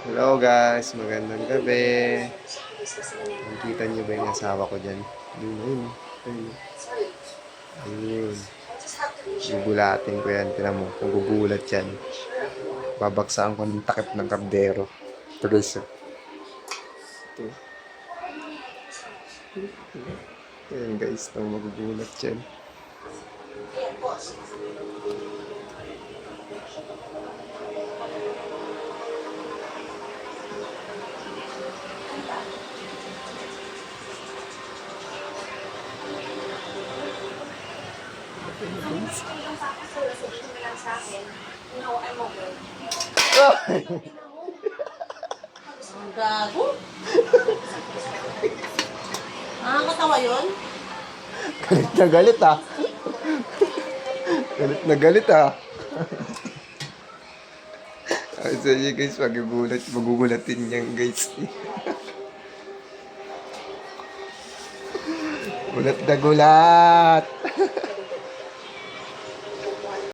Hello guys, magandang gabi. Nakikita niyo ba yung asawa ko dyan? Yun. Ayun. Ayun. Gugulatin ko yan. Tinan mo, magugulat yan. Babaksakan ko ng takip ng kardero. Preso. Ito. Ayun guys, magugulat yan. Ang gago. Nakakatawa yun? Galit na galit ah. Galit na galit ah. Ay, sa inyo guys, magugulatin niyan guys. Gulat na gulat.